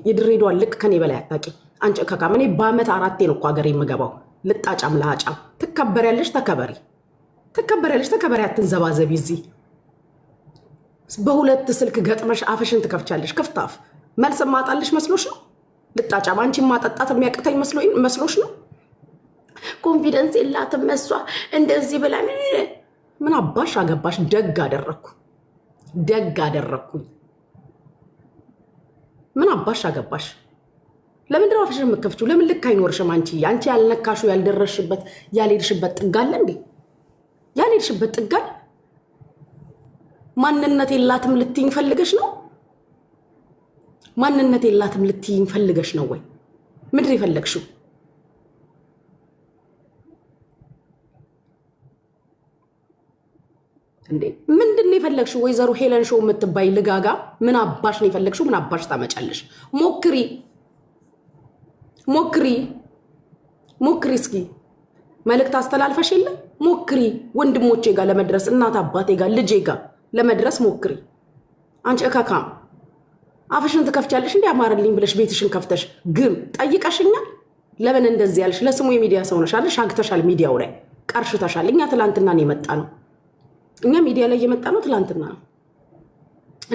የድሬዳዋ ልክ ከኔ በላይ አታቂ አንቺ ከካም እኔ በአመት 4 ነው እኮ ሀገር የምገባው ልጣጫም ለሃጫም ትከበሪያለሽ ተከበሪ አትንዘባዘቢ እዚህ በሁለት ስልክ ገጥመሽ አፍሽን ትከፍቻለሽ ክፍታፍ መልስ ማጣልሽ መስሎሽ ነው ልጣጫም አንቺ ማጠጣት የሚያቅተኝ መስሎሽ ነው ኮንፊደንስ የላትም እሷ እንደዚህ ብላ ምን አባሽ አገባሽ ደግ አደረኩኝ ምን አባሽ አገባሽ ለምን ድራፍሽ የምትከፍቺው ለምን ልክ አይኖርሽም አንቺ ያልነካሹ ያልደረሽበት ያልሄድሽበት ጥጋለ እንዴ ያልሄድሽበት ጥጋል ማንነት የላትም ልትይኝ ፈልገሽ ነው ወይ ምድር ይፈልግሽው እንዴ ምንድነው የፈለግሽው ወይዘሮ ሄለን ሾው የምትባይ ልጋጋ ምን አባሽ ነው የፈለግሽው ምን አባሽ ታመጫለሽ ሞክሪ እስኪ መልእክት አስተላልፈሽ የለ ሞክሪ ወንድሞቼ ጋር ለመድረስ እናት አባቴ ጋር ልጄ ጋር ለመድረስ ሞክሪ አንቺ እካካ አፍሽን ትከፍቻለሽ እንዴ አማረልኝ ብለሽ ቤትሽን ከፍተሽ ግን ጠይቀሽኛል ለምን እንደዚህ ያልሽ ለስሙ የሚዲያ ሰው ነሽ አይደል ሻግተሻል ሚዲያው ላይ ቀርሽታሻል እኛ ትላንትና ነው የመጣ ነው እኛ ሚዲያ ላይ የመጣ ነው ትላንትና ነው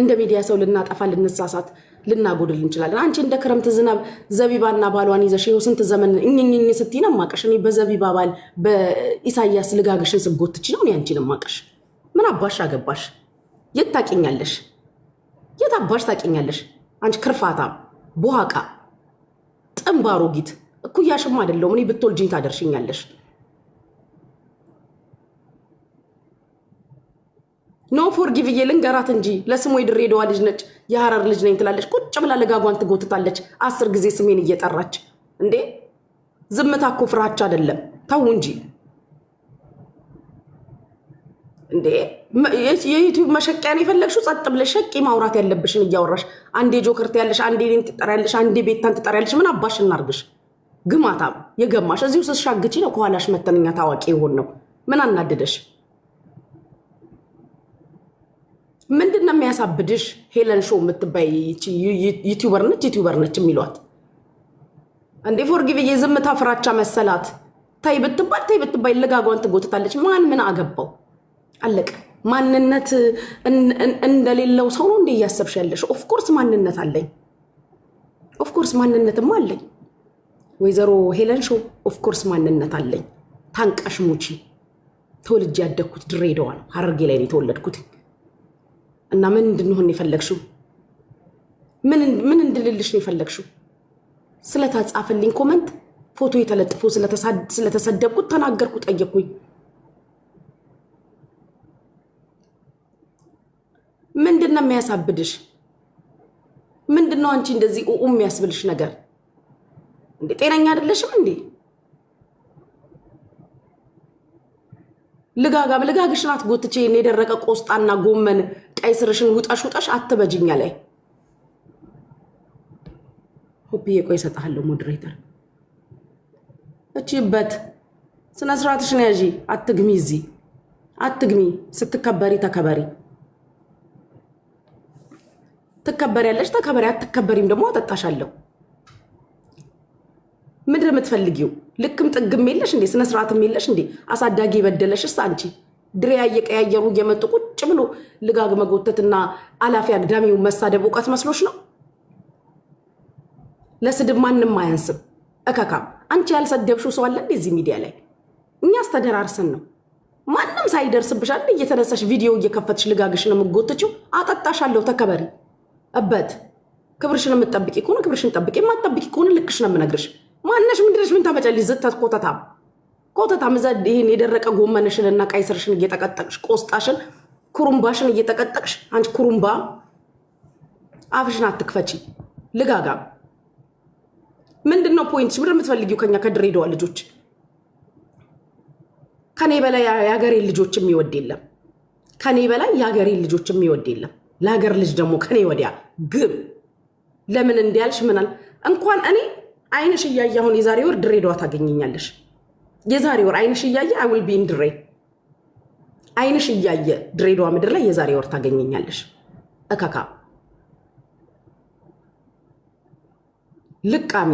እንደ ሚዲያ ሰው ልናጠፋ ልንሳሳት ልናጎድል እንችላለን አንቺ እንደ ክረምት ዝናብ ዘቢባና ባሏን ይዘሽ ይኸው ስንት ዘመን እኝኝኝ ስትይ ነው ማቀሽ እኔ በዘቢባ ባል በኢሳያስ ልጋግሽን ስጎትቺ ነው እኔ አንቺን ማቀሽ ምን አባሽ አገባሽ የት አባሽ ታቂኛለሽ አንቺ ክርፋታ ቦሃቃ ጥምባሮ ጊት እኩያሽም አይደለም እኔ ብትወልጂኝ ታደርሽኛለሽ ኖ ፎርጊቭ ልንገራት እንጂ ለስሙ የድሬዳዋ ልጅ ነች የሐረር ልጅ ነኝ ትላለች ቁጭ ብላ ለጋጓን ትጎትታለች 10 ጊዜ ስሜን እየጠራች እንዴ ዝምታ እኮ ፍራቻ አይደለም ተው እንጂ እንዴ የዩቲዩብ መሸቂያን የፈለግሽው ጸጥ ብለሽ ሸቂ ማውራት ያለብሽን እያወራሽ አንዴ ጆከርት ያለሽ አንዴ እኔን ትጠሪያለሽ አንዴ ቤታን ትጠሪያለሽ ምን አባሽ እናርግሽ ግማታም የገማሽ እዚሁ ስትሻግቺ ነው ከኋላሽ መተንኛ ታዋቂ ይሆን ነው ምን አናደደሽ ምንድነው የሚያሳብድሽ ሄለን ሾው የምትባይ ዩቲዩበር ነች የሚሏት እንዴ ፎርጊቭ የዝምታ ፍራቻ መሰላት ታይ ብትባይ ለጋጓን ትጎትታለች ማን ምን አገባው አለቀ ማንነት እንደሌለው ሰው ነው እንዴ ያሰብሽ ያለሽ ኦፍ ኮርስ ማንነትም አለኝ ወይዘሮ ሄለን ሾው ኦፍ ኮርስ ማንነት አለኝ ታንቃሽ ሙቺ ተወልጄ ያደኩት ድሬዳዋ ነው ሐረርጌ ላይ ነው የተወለድኩት እና ምን እንድንሆን የፈለግሽው ምን እንድልልሽ ነው የፈለግሽው ስለታጻፈልኝ ኮሜንት ፎቶ የተለጥፎ ስለተሰደብኩት ተናገርኩ ጠየቅኩኝ ምንድነው የሚያሳብድሽ ምንድነው አንቺ እንደዚህ የሚያስብልሽ ነገር እንዴ ጤነኛ አይደለሽም እንዴ ልጋግሽን አትጎትቼ የደረቀ ቆስጣና ጎመን ቀይ ስርሽን ውጣሽ አትበጅኛ ላይ ሆፒዬ ቆይ ሰጣለሁ ሞዴሬተር እቺበት ስነ ስርዓትሽን ያዢ አትግሚ ስትከበሪ ተከበሪ ትከበሪያለሽ ተከበሪ አትከበሪም ደግሞ አጠጣሻለሁ ምድር የምትፈልጊው ልክም ጥግም የለሽ እንዴ ስነ ስርዓትም የለሽ እንዴ አሳዳጊ በደለሽስ አንቺ ድሬያ እየቀያየሩ እየመጡ ቁጭ ብሎ ልጋግ መጎተትና አላፊ አግዳሚው መሳደብ እውቀት መስሎሽ ነው ለስድብ ማንም አያንስም እከካም አንቺ ያልሰደብሽው ሰው አለ እንደዚህ ሚዲያ ላይ እኛ አስተደራርሰን ነው ማንም ሳይደርስብሽ አይደል እየተነሳሽ ቪዲዮ እየከፈትሽ ልጋግሽን የምትጎትቺው አጠጣሻለሁ ተከበሪ እበት ክብርሽን የምትጠብቂ ከሆነ ክብርሽን ጠብቂ የማትጠብቂ ከሆነ ልክሽ ነው የምነግርሽ ማንነሽ ምንድነሽ ምን ታመጫለሽ ዝተት ኮተታም ዘድ ይሄን የደረቀ ጎመንሽንና ቀይስርሽን እየተቀጠቅሽ ቆስጣሽን ኩሩምባሽን እየተቀጠቅሽ አንቺ ኩሩምባ አፍሽን አትክፈቺ ልጋጋ ምንድነው ፖይንትሽ ምንድነው የምትፈልጊው ከኛ ከድሬዳዋ ልጆች ከኔ በላይ ያገሬ ልጆች የሚወድ የለም ለሀገር ልጅ ደግሞ ከኔ ወዲያ ግብ ለምን እንዲያልሽ ምናል እንኳን እኔ አይንሽ እያየ አሁን የዛሬ ወር ድሬዳዋ ታገኘኛለሽ የዛሬ ወር አይንሽ እያየ I will be in ድሬ አይንሽ እያየ ድሬዳዋ ምድር ላይ የዛሬ ወር ታገኘኛለሽ እካካ ልቃሚ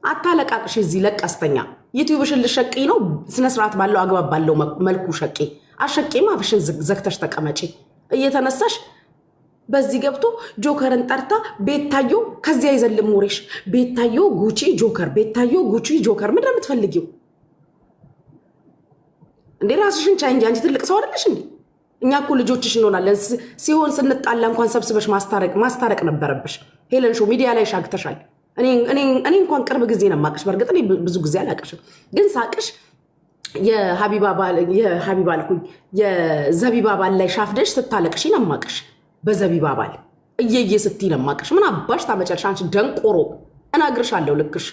አታለቃቅሽ። እዚህ ለቀስተኛ ዩቲዩብሽን ልሸቂ ነው። ስነ ስርዓት ባለው አግባብ ባለው መልኩ ሸቂ። አሸቂማ አፍሽን ዘግተሽ ተቀመጪ። እየተነሳሽ በዚህ ገብቶ ጆከርን ጠርታ ቤታዮ ከዚያ ይዘልም ወሬሽ ቤታዮ ጉቺ ጆከር ቤታዮ ጉቺ ጆከር ምንድን ነው የምትፈልጊው እንዴ? ራስሽን ቻይ እንጂ አንቺ ትልቅ ሰው አይደለሽ እንዴ? እኛ እኮ ልጆችሽ እንሆናለን። ሲሆን ስንጣላ እንኳን ሰብስበሽ ማስታረቅ ነበረብሽ። ሄለን ሾው ሚዲያ ላይ ሻግተሻል። እኔ እንኳን ቅርብ ጊዜ ነው የማቅሽ። በእርግጥ እኔ ብዙ ጊዜ አላቅሽም፣ ግን ሳቅሽ የሀቢባ አልኩኝ የዘቢባ ባል ላይ ሻፍደሽ ስታለቅሽ ነው የማቅሽ። በዘቢባ ባል እየየ ስትይ ነው የማቅሽ። ምን አባሽ ታመጫለሽ አንቺ ደንቆሮ? እናግርሻለሁ ልክሽ።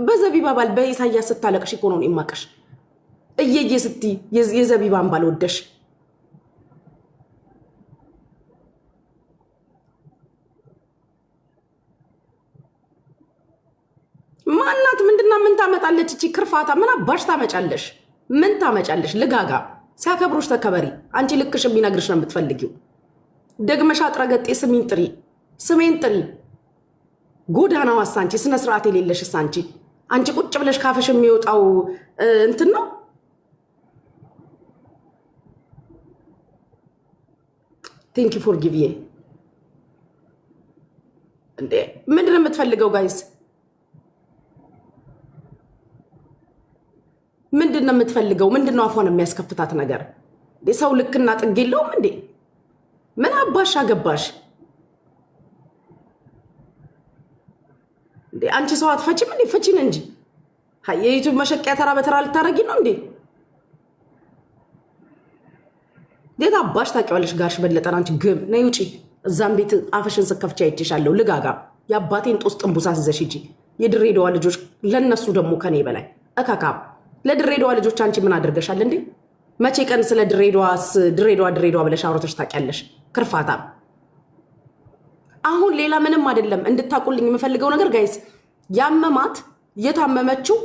በዘቢባ ባል በኢሳያስ ስታለቅሽ እኮ ነው የማቅሽ። እየየ ስትይ የዘቢባን ባል ወደሽ ማናት? ምንድና ምን ታመጣለች እቺ ክርፋታ? ምን አባሽ ታመጫለሽ? ምን ታመጫለሽ? ልጋጋ ሲያከብሩሽ ተከበሪ። አንቺ ልክሽ የሚነግርሽ ነው የምትፈልጊው። ደግመሽ አጥረገጤ ስሜን ጥሪ ጎዳናው አሳንቺ ስነ ስርዓት የሌለሽ አንቺ ቁጭ ብለሽ ካፈሽ የሚወጣው እንትን ነው። ቴንክ ዩ ፎር ጊቭዬ እንዴ ምንድን ነው የምትፈልገው ጋይስ? ምንድን ነው የምትፈልገው? ምንድን ነው አፏን የሚያስከፍታት ነገር? ሰው ልክና ጥግ የለውም እንዴ? ምን አባሽ አገባሽ እንዴ? አንቺ ሰው አትፈቺም እንዴ? ፍቺን እንጂ የዩቲዩብ መሸቂያ ተራ በተራ ልታረጊ ነው እንዴ? ዴታ አባሽ ታውቂዋለሽ? ጋርሽ በለጠን አንቺ ግም ነይ ውጪ። እዛም ቤት አፈሽን ስከፍቻ አይቼሻለሁ። ልጋጋ የአባቴን ጦስ ጥንቡሳ ሲዘሽ ሂጂ። የድሬዳዋ ልጆች ለነሱ ደግሞ ከኔ በላይ እካካም ለድሬዳዋ ልጆች አንቺ ምን አድርገሻል እንዴ? መቼ ቀን ስለ ድሬዳዋ ብለሽ አውርተሽ ታውቂያለሽ? ክርፋታ። አሁን ሌላ ምንም አይደለም። እንድታቁልኝ የምፈልገው ነገር ጋይስ፣ ያመማት የታመመችው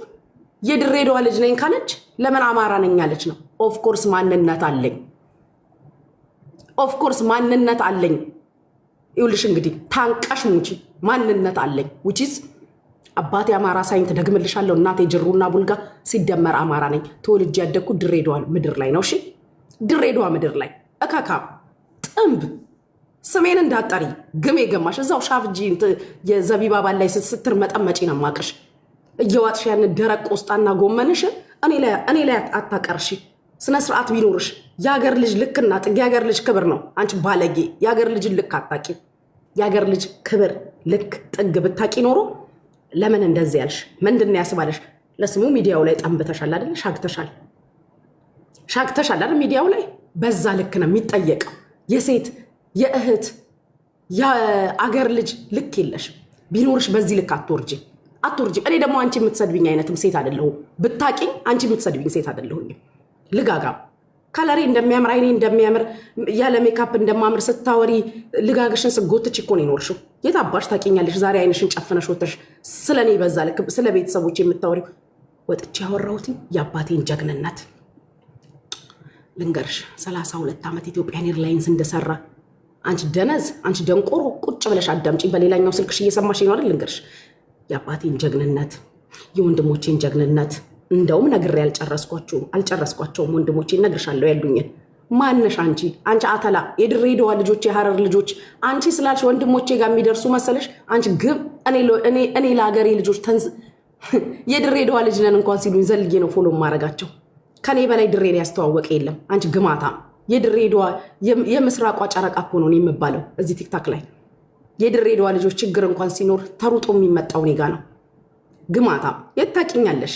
የድሬዳዋ ልጅ ነኝ ካለች ለምን አማራ ነኝ አለች ነው። ኦፍኮርስ ማንነት አለኝ። ይኸውልሽ እንግዲህ ታንቃሽ ሙቺ ማንነት አለኝ ውጪስ አባቴ አማራ ሳይንት ደግምልሻለሁ። እናቴ ጅሩና ቡልጋ ሲደመር አማራ ነኝ። ተወልጄ ያደግኩት ድሬዳዋ ምድር ላይ ነው። እሺ ድሬዳዋ ምድር ላይ እካካ ጥንብ ስሜን እንዳጠሪ ግም የገማሽ እዛው ሻፍጂ የዘቢባ ባል ላይ ስትር መጠመጪ ነው ማቅሽ። እየዋጥሽ ያን ደረቅ ቆስጣና ጎመንሽ እኔ ላይ አታቀርሺ። ስነ ስርዓት ቢኖርሽ የሀገር ልጅ ልክና ጥግ የሀገር ልጅ ክብር ነው። አንቺ ባለጌ የሀገር ልጅ ልክ አታቂ። የሀገር ልጅ ክብር ልክ ጥግ ብታቂ ኖሮ ለምን እንደዚህ ያልሽ? ምንድን ነው ያስባለሽ? ለስሙ ሚዲያው ላይ ጠንብተሻል አይደል? ሻግተሻል አይደል? ሚዲያው ላይ በዛ ልክ ነው የሚጠየቀው። የሴት የእህት የአገር ልጅ ልክ የለሽም። ቢኖርሽ በዚህ ልክ አትወርጂም። እኔ ደግሞ አንቺ የምትሰድብኝ አይነትም ሴት አይደለሁም። ብታቂኝ አንቺ የምትሰድብኝ ሴት አይደለሁም። ልጋጋ ከለሬ እንደሚያምር አይኔ እንደሚያምር ያለ ሜካፕ እንደማምር ስታወሪ ልጋግሽን ስጎትች እኮ ነው የኖርሽው። የት አባሽ ታውቂኛለሽ? ዛሬ አይንሽን ጨፍነሽ ወተሽ ስለኔ በዛ ልክ ስለ ቤተሰቦች የምታወሪው። ወጥቼ ያወራሁት የአባቴን ጀግንነት ልንገርሽ። 32 ዓመት ኢትዮጵያን ኤርላይንስ እንደሰራ አንቺ ደነዝ፣ አንቺ ደንቆሮ ቁጭ ብለሽ አዳምጪ። በሌላኛው ስልክሽ እየሰማሽ ነው አይደል? ልንገርሽ የአባቴን ጀግንነት፣ የወንድሞቼን ጀግንነት እንደውም ነግሬ አልጨረስኳቸውም። ወንድሞቼ እነግርሻለሁ ያሉኝን። ማነሽ አንቺ አተላ የድሬዳዋ ልጆች የሐረር ልጆች አንቺ ስላልሽ ወንድሞቼ ጋር የሚደርሱ መሰለሽ? አንቺ ግብ እኔ ለሀገሬ ልጆች የድሬዳዋ ልጅ ነን እንኳን ሲሉኝ ዘልዬ ነው ፎሎ ማረጋቸው። ከኔ በላይ ድሬን ያስተዋወቀ የለም። አንቺ ግማታ የድሬዳዋ የምስራቋ ጨረቃ እኮ ነው የምባለው እዚህ ቲክታክ ላይ። የድሬዳዋ ልጆች ችግር እንኳን ሲኖር ተሩጦ የሚመጣው እኔ ጋ ነው። ግማታ የት ታውቂኛለሽ?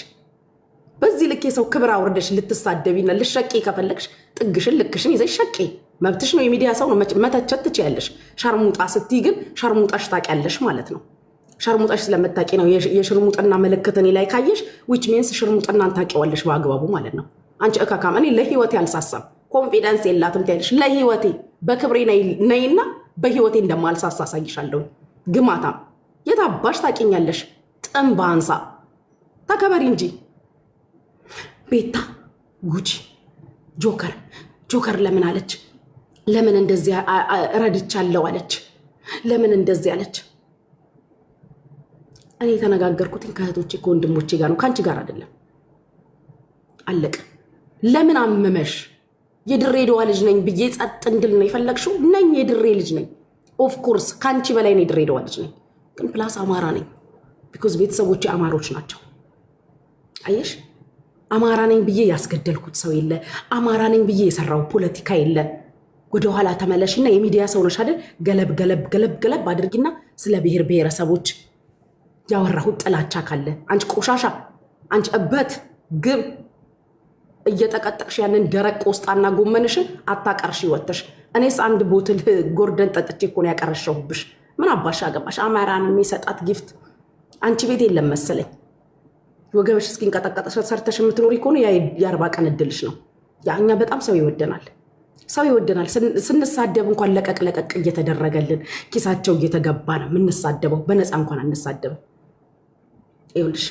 በዚህ ልክ የሰው ክብር አውርደሽ ልትሳደቢና ልሸቂ ከፈለግሽ ጥግሽን ልክሽን ይዘሽ ሸቂ። መብትሽ ነው። የሚዲያ ሰው ነው፣ መተቸት ትችያለሽ። ሸርሙጣ ስትይ ግን ሸርሙጣሽ ታውቂያለሽ ማለት ነው። ሸርሙጣሽ ስለምታውቂ ነው። የሽርሙጥና ምልክት እኔ ላይ ካየሽ ዊች ሚንስ ሽርሙጥናን ታውቂዋለሽ በአግባቡ ማለት ነው። አንቺ እካካም እኔ ለህይወቴ አልሳሳም። ኮንፊደንስ የላትም ትያለሽ። ለህይወቴ በክብሬ ነይና በህይወቴ እንደማልሳሳ አሳይሻለሁ። ግማታም የት አባሽ ታውቂኛለሽ? ጥንብ አንሳ ተከበሪ እንጂ ቤታ ጉቺ ጆከር ለምን አለች? ለምን እንደዚህ ረድቻለሁ አለች? ለምን እንደዚህ አለች? እኔ የተነጋገርኩትን ከእህቶቼ ከወንድሞቼ ጋር ነው፣ ከአንቺ ጋር አይደለም። አለቀ። ለምን አመመሽ? የድሬዳዋ ልጅ ነኝ ብዬ ጸጥ እንድል ነው የፈለግሽው? ነኝ፣ የድሬ ልጅ ነኝ። ኦፍኮርስ ከአንቺ በላይ ነው የድሬዳዋ ልጅ ነኝ። ግን ፕላስ አማራ ነኝ። ቢኮዝ ቤተሰቦቼ አማሮች ናቸው። አየሽ፣ አማራ ነኝ ብዬ ያስገደልኩት ሰው የለ። አማራ ነኝ ብዬ የሰራው ፖለቲካ የለ። ወደኋላ ተመለሽና የሚዲያ ሰው ነሽ አይደል? ገለብ ገለብ ገለብ ገለብ አድርጊና ስለ ብሔር ብሔረሰቦች ያወራሁት ጥላቻ ካለ አንቺ ቆሻሻ፣ አንቺ እበት ግብ እየጠቀጠቅሽ ያንን ደረቅ ቆስጣና ጎመንሽን አታቀርሽ ይወተሽ። እኔስ አንድ ቦትል ጎርደን ጠጥቼ እኮ ነው ያቀረሸሁብሽ። ምን አባሽ አገባሽ? አማራን የሚሰጣት ጊፍት አንቺ ቤት የለም መሰለኝ። ወገብሽ እስኪንቀጠቀጠሽ ሰርተሽ የምትኖሪ ከሆነ የ40 ቀን እድልሽ ነው። ያ እኛ በጣም ሰው ይወደናል፣ ሰው ይወደናል። ስንሳደብ እንኳን ለቀቅ ለቀቅ እየተደረገልን ኪሳቸው እየተገባ ነው የምንሳደበው። በነፃ እንኳን አንሳደብም። ይኸውልሽ